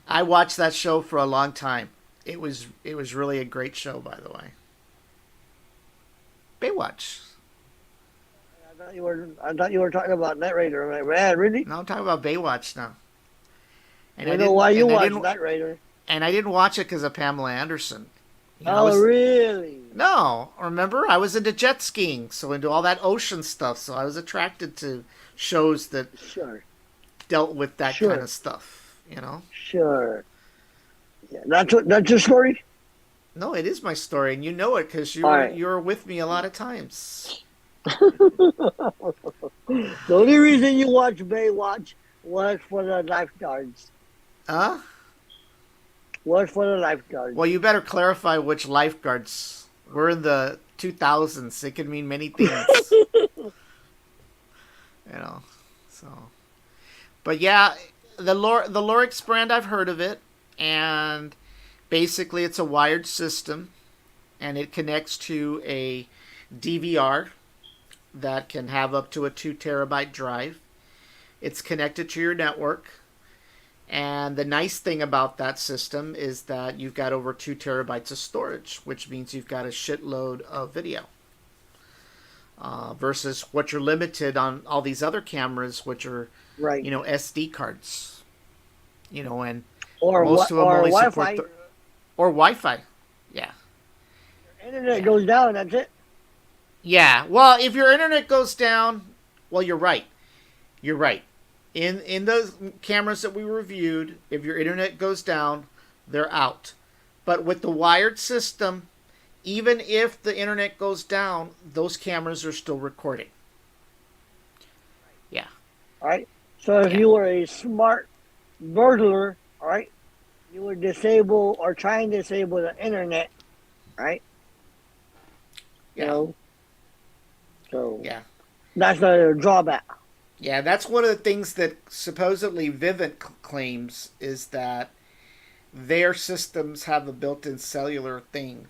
I watched that show for a long time. It was really a great show, by the way. Baywatch. I thought you were talking about Night Raider. I'm like, man, really? No, I'm talking about Baywatch now. And I know why you I watch didn't, Night Raider. and I didn't watch it because of Pamela Anderson. Oh, really? No, remember I was into jet skiing, so into all that ocean stuff. So I was attracted to shows that Sure. dealt with that Sure. kind of stuff. Sure. Yeah, that's your story? No, it is my story, and you know it because All right. you were with me a lot of times. The only reason you watch Baywatch was for the lifeguards. Huh? Was for the lifeguards. Well, you better clarify which lifeguards. We're in the 2000s. It could mean many things. You know, so. But yeah, the Lorix brand, I've heard of it, and basically it's a wired system, and it connects to a DVR that can have up to a 2 terabyte drive. It's connected to your network, and the nice thing about that system is that you've got over 2 terabytes of storage, which means you've got a shitload of video. Versus what you're limited on all these other cameras, which are, Right. SD cards. And Or most of them or only Wi-Fi. support or Wi-Fi. Yeah. Internet goes down. That's it. Yeah. Well, if your internet goes down, well, you're right. You're right. In those cameras that we reviewed, if your internet goes down, they're out. But with the wired system, even if the internet goes down, those cameras are still recording. Yeah. All right. So if you were a smart burglar, all right, you would disable or try and disable the internet, right? Yeah. You know. So Yeah. that's the drawback. Yeah, that's one of the things that supposedly Vivint claims is that their systems have a built-in cellular thing,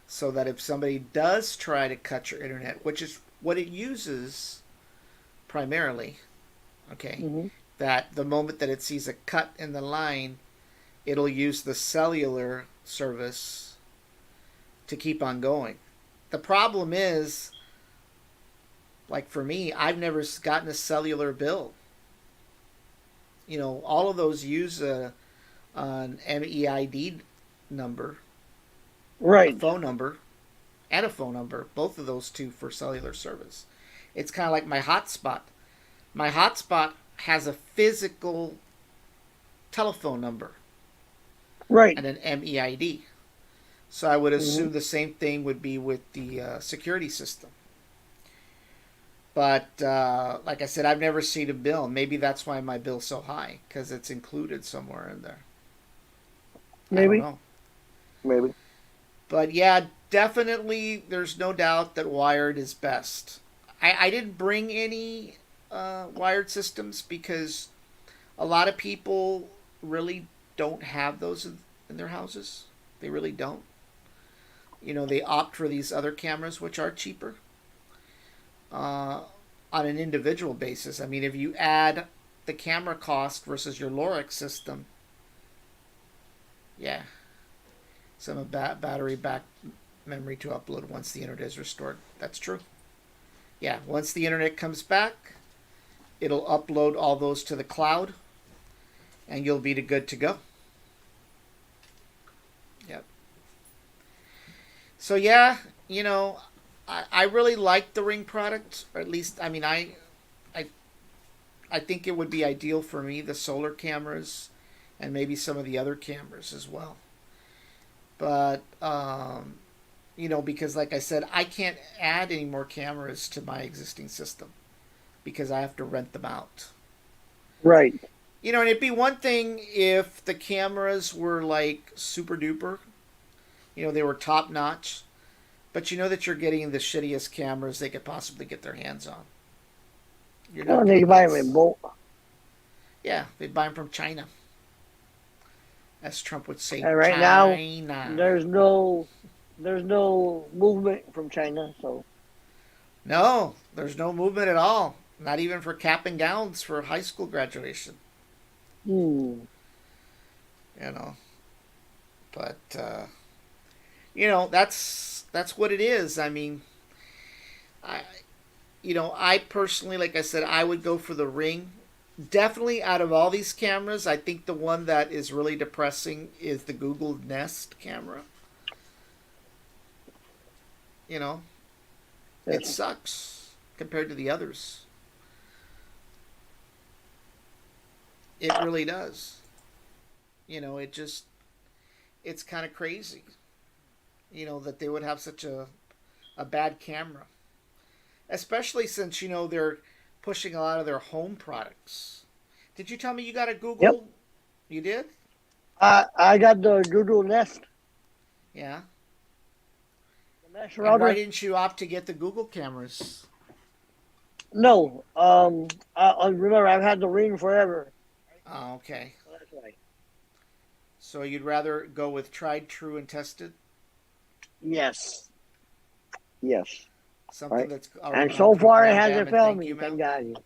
so that if somebody does try to cut your internet, which is what it uses primarily, okay, Mm-hmm. that the moment that it sees a cut in the line, it'll use the cellular service to keep on going. The problem is, like for me, I've never gotten a cellular bill. All of those use an MEID number, a Right. phone number, and a phone number. Both of those two for cellular service. It's kind of like my hotspot. My hotspot has a physical telephone number Right. and an MEID. So I would assume the same thing would be with the security system. But like I said, I've never seen a bill. Maybe that's why my bill's so high, because it's included somewhere in there. I don't Maybe. know. Maybe. But yeah, definitely there's no doubt that wired is best. I didn't bring any wired systems because a lot of people really don't have those in their houses. They really don't. They opt for these other cameras, which are cheaper. On an individual basis. I mean, if you add the camera cost versus your Lorix system, yeah, some battery back memory to upload once the internet is restored. That's true. Yeah, once the internet comes back, it'll upload all those to the cloud, and you'll be good to go. Yep. So yeah, I really like the Ring product, or at least, I mean, I think it would be ideal for me, the solar cameras, and maybe some of the other cameras as well. But, because like I said, I can't add any more cameras to my existing system because I have to rent them out. Right. And it'd be one thing if the cameras were like super duper, they were top notch. But you know that you're getting the shittiest cameras they could possibly get their hands on. You're not Well, they getting buy them this. in bulk. Yeah, they buy them from China. As Trump would say, And right China. now, there's no movement from China, so No, there's no movement at all. Not even for cap and gowns for high school graduation. hmm. But that's what it is. I mean, I personally, like I said, I would go for the Ring. Definitely out of all these cameras, I think the one that is really depressing is the Google Nest camera. It sucks compared to the others. It really does. It's kind of crazy. That they would have such a bad camera. Especially since, they're pushing a lot of their home products. Did you tell me you got a Google? Yep. You did? I got the Google Nest. Yeah. mesh And why router. didn't you opt to get the Google cameras? No, remember I've had the Ring forever. Oh, okay. So that's why. So you'd rather go with tried, true, and tested? Yes, yes, Something right. that's already And gone so through far it wham bam hasn't and failed thank you, me, thank ma'am? God.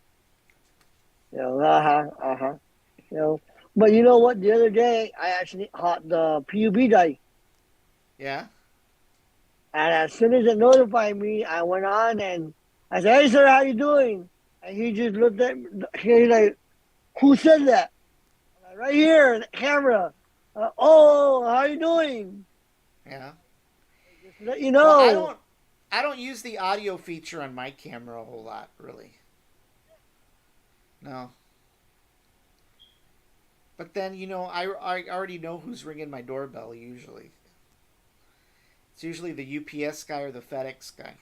You know. But you know what? The other day I actually caught the PUB die, Yeah? and as soon as it notified me, I went on and I said, "Hey, sir, how you doing?" And he just looked at me. He's like, "Who said that?" I'm like, "Right here, the camera." Oh, how you doing? Yeah. Just to let you Well, know. I don't use the audio feature on my camera a whole lot, really. No. But then, I already know who's ringing my doorbell usually. It's usually the UPS guy or the FedEx guy.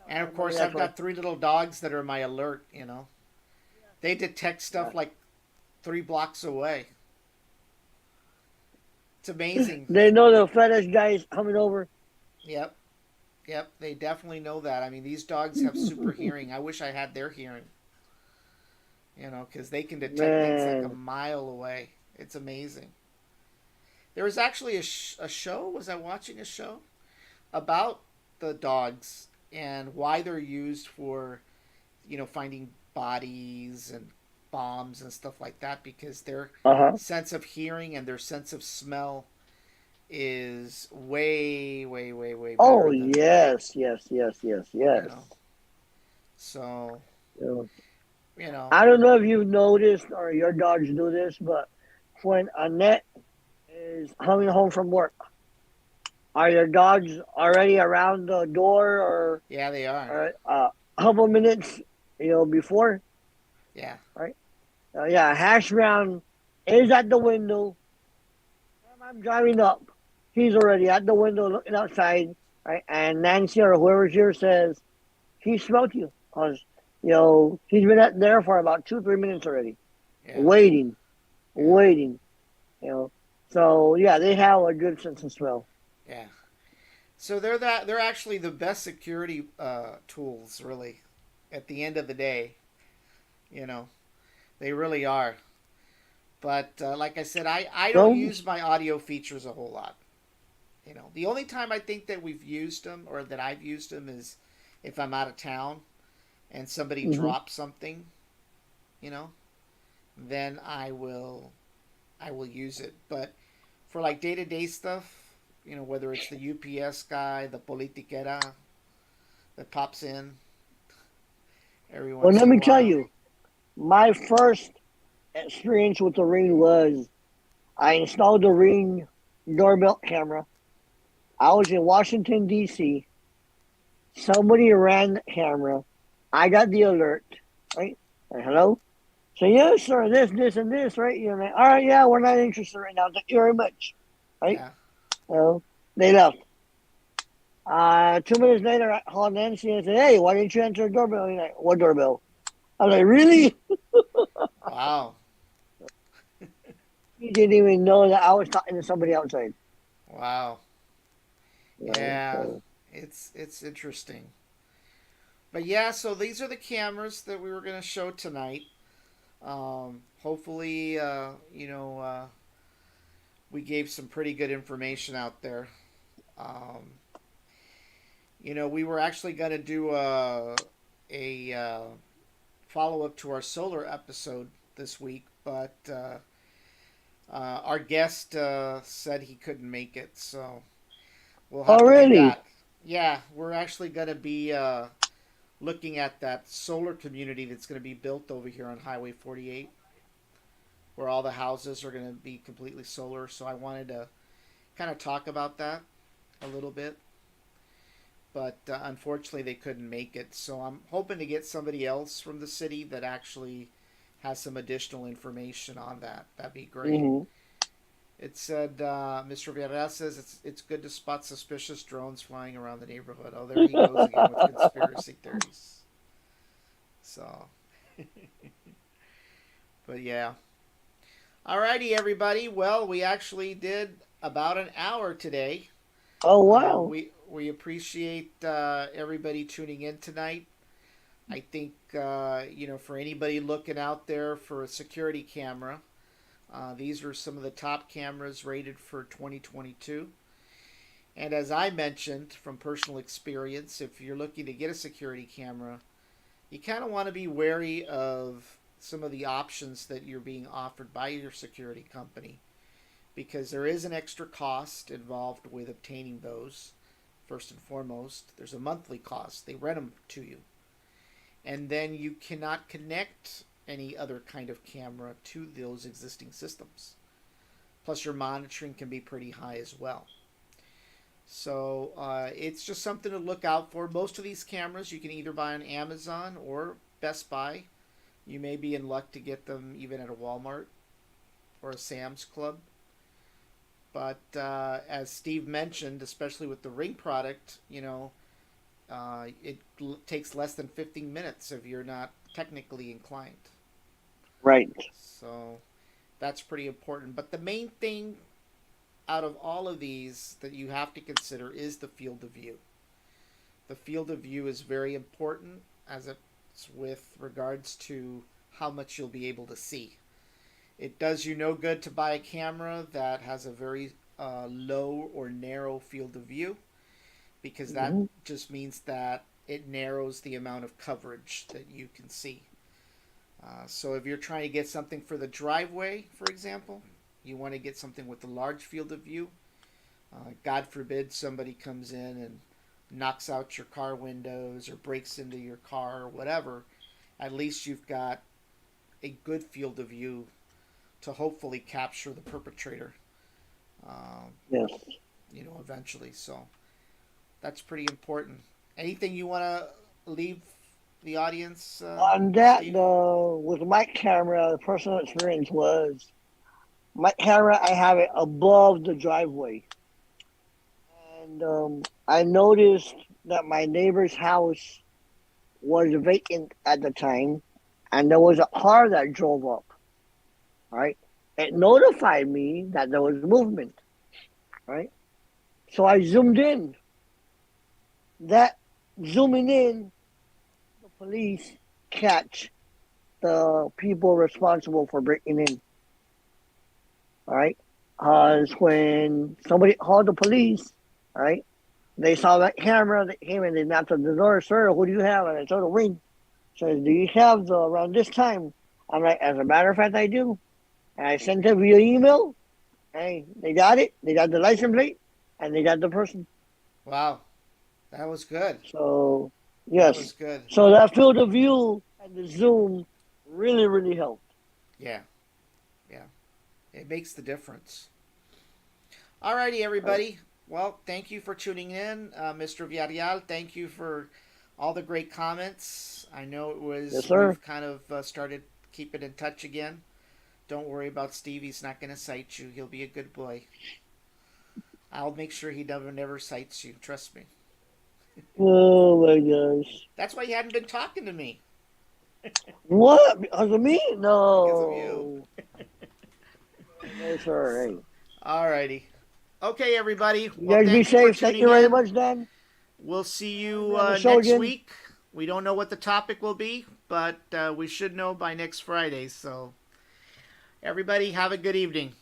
And of Maybe course, that's I've why. got three little dogs that are my alert. They detect stuff like 3 blocks away. It's amazing. They know the FedEx guy is coming over. Yep. Yep. They definitely know that. I mean, these dogs have super hearing. I wish I had their hearing, because they can detect things like a Man. mile away. It's amazing. There was actually a show. Was I watching a show about the dogs and why they're used for, finding bodies and bombs and stuff like that because their Uh-huh. sense of hearing and their sense of smell is way, way, way, way Oh better than, yes, yes, yes, yes, you yes. know. So, You know, you know, I don't know if you've noticed or your dogs do this, but when Annette is coming home from work, are your dogs already around the door yeah, they are. or a couple minutes, before, Yeah, right? Yeah, Hash Brown is at the window. I'm driving up. He's already at the window looking outside, right? And Nancy or whoever's here says he smelled you because he's been there for about 2 3 minutes already, yeah, waiting, yeah, waiting. You know, so yeah, they have a good sense of smell. yeah. So they're actually the best security tools, really. At the end of the day, you know, they really are. But like I said, I don't So, use my audio features a whole lot. The only time I think that we've used them or that I've used them is if I'm out of town and somebody hmm drops something, you know, then I will use it. But for like day to day stuff, whether it's the UPS guy, the politiquera that pops in every well, once let in a me tell while. you, my first experience with the Ring was I installed the Ring doorbell camera. I was in Washington D.C. Somebody ran the camera. I got the alert, right? Like, hello? So, yes, sir, this, and this, right? Like, all right, yeah, we're not interested right now. Thank you very much, right? Yeah, Well, they left. 2 minutes later, I called Nancy and said, hey, why didn't you answer the doorbell? He's like, what doorbell? I was like, really? wow, He didn't even know that I was talking to somebody outside. wow, yeah. So, It's interesting. But yeah, so these are the cameras that we were going to show tonight. Hopefully, we gave some pretty good information out there. Um, we were actually going to do a follow up to our solar episode this week, but our guest said he couldn't make it, so we'll oh, have to do really? that. Yeah, we're actually going to be looking at that solar community that's going to be built over here on Highway 48, where all the houses are going to be completely solar. So I wanted to kind of talk about that a little bit. But unfortunately, they couldn't make it. So I'm hoping to get somebody else from the city that actually has some additional information on that. That'd be great. Mm-hmm. It said, Mr. Vieira says it's good to spot suspicious drones flying around the neighborhood. Oh, there he goes again with conspiracy theories. So, but yeah. Alrighty, everybody. Well, we actually did about an hour today. Oh wow. We appreciate everybody tuning in tonight. I think for anybody looking out there for a security camera, these are some of the top cameras rated for 2022. And as I mentioned from personal experience, if you're looking to get a security camera, you kind of want to be wary of some of the options that you're being offered by your security company because there is an extra cost involved with obtaining those. First and foremost, there's a monthly cost. They rent them to you. And then you cannot connect any other kind of camera to those existing systems. Plus, your monitoring can be pretty high as well. So it's just something to look out for. Most of these cameras you can either buy on Amazon or Best Buy. You may be in luck to get them even at a Walmart or a Sam's Club. But as Steve mentioned, especially with the Ring product, it takes less than 15 minutes if you're not technically inclined. Right. So that's pretty important. But the main thing out of all of these that you have to consider is the field of view. The field of view is very important as it's with regards to how much you'll be able to see. It does you no good to buy a camera that has a very low or narrow field of view because that just means that it narrows the amount of coverage that you can see. So if you're trying to get something for the driveway, for example, you want to get something with a large field of view. God forbid somebody comes in and knocks out your car windows or breaks into your car or whatever. At least you've got a good field of view to hopefully capture the perpetrator. Yes. Eventually. So that's pretty important. Anything you want to leave the audience? On that, Steve? with my camera, the personal experience was my camera. I have it above the driveway, and I noticed that my neighbor's house was vacant at the time, and there was a car that drove up. Right, it notified me that there was movement. Right, so I zoomed in. That zooming in, the police catch the people responsible for breaking in. All right, because when somebody called the police, all right, they saw that camera. They came and they knocked on the door. Sir, who do you have? And I told the Ring. Says, do you have the around this time? I'm like, as a matter of fact, I do. And I sent it via email. Hey, they got it. They got the license plate, and they got the person. Wow, that was good. So That was yes, good. so that field of view and the zoom really, really helped. Yeah, yeah. It makes the difference. Alrighty, everybody. Well, thank you for tuning in, Mr. Villarreal. Thank you for all the great comments. I know it was Yes, sir. we've kind of started keeping in touch again. Don't worry about Steve. He's not going to cite you. He'll be a good boy. I'll make sure he never cites you. Trust me. Oh my gosh. That's why you hadn't been talking to me. What? Because of me? Because of you. No, sir. Hey. Alrighty. Okay, everybody. You Well, guys be thank you for safe. Thank tuning you very in. much, Dan. We'll see you On the show next again. week. We don't know what the topic will be, but we should know by next Friday. So, everybody, have a good evening.